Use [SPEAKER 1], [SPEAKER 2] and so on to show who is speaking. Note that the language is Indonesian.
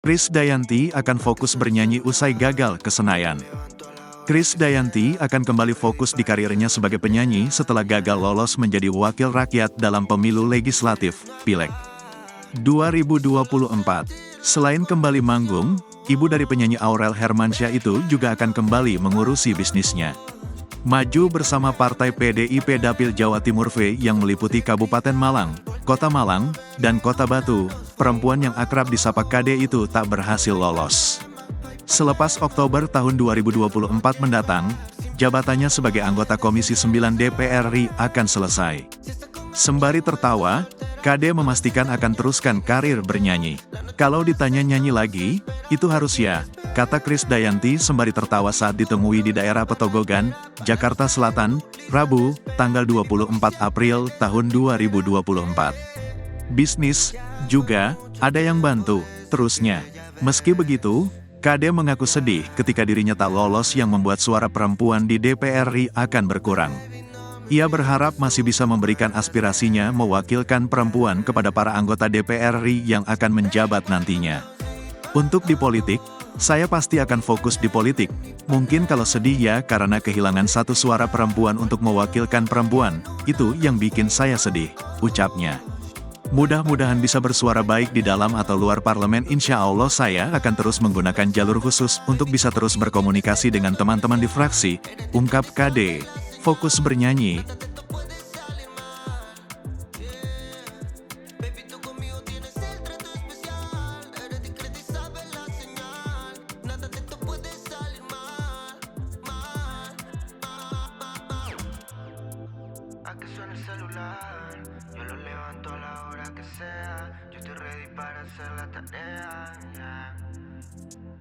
[SPEAKER 1] Krisdayanti akan fokus bernyanyi usai gagal ke Senayan. Krisdayanti akan kembali fokus di karirnya sebagai penyanyi setelah gagal lolos menjadi wakil rakyat dalam pemilu legislatif, Pileg 2024. Selain kembali manggung, ibu dari penyanyi Aurel Hermansyah itu juga akan kembali mengurusi bisnisnya. Maju bersama Partai PDIP Dapil Jawa Timur V yang meliputi Kabupaten Malang, Kota Malang, dan Kota Batu, perempuan yang akrab disapa KD itu tak berhasil lolos. Selepas Oktober tahun 2024 mendatang, jabatannya sebagai anggota Komisi 9 DPR RI akan selesai. Sembari tertawa, KD memastikan akan teruskan karir bernyanyi. Kalau ditanya nyanyi lagi, itu harus ya, kata Krisdayanti sembari tertawa saat ditemui di daerah Petogogan, Jakarta Selatan, Rabu, tanggal 24 April tahun 2024. Bisnis, juga, ada yang bantu, terusnya. Meski begitu, KD mengaku sedih ketika dirinya tak lolos yang membuat suara perempuan di DPR RI akan berkurang. Ia berharap masih bisa memberikan aspirasinya mewakilkan perempuan kepada para anggota DPR RI yang akan menjabat nantinya. Untuk di politik, saya pasti akan fokus di politik. Mungkin kalau sedih ya karena kehilangan satu suara perempuan untuk mewakilkan perempuan, itu yang bikin saya sedih, ucapnya. Mudah-mudahan bisa bersuara baik di dalam atau luar parlemen. Insya Allah saya akan terus menggunakan jalur khusus untuk bisa terus berkomunikasi dengan teman-teman di fraksi, ungkap KD. Fokus bernyanyi.
[SPEAKER 2] A que suene el celular, yo lo levanto a la hora que sea. Yo estoy ready para hacer la tarea.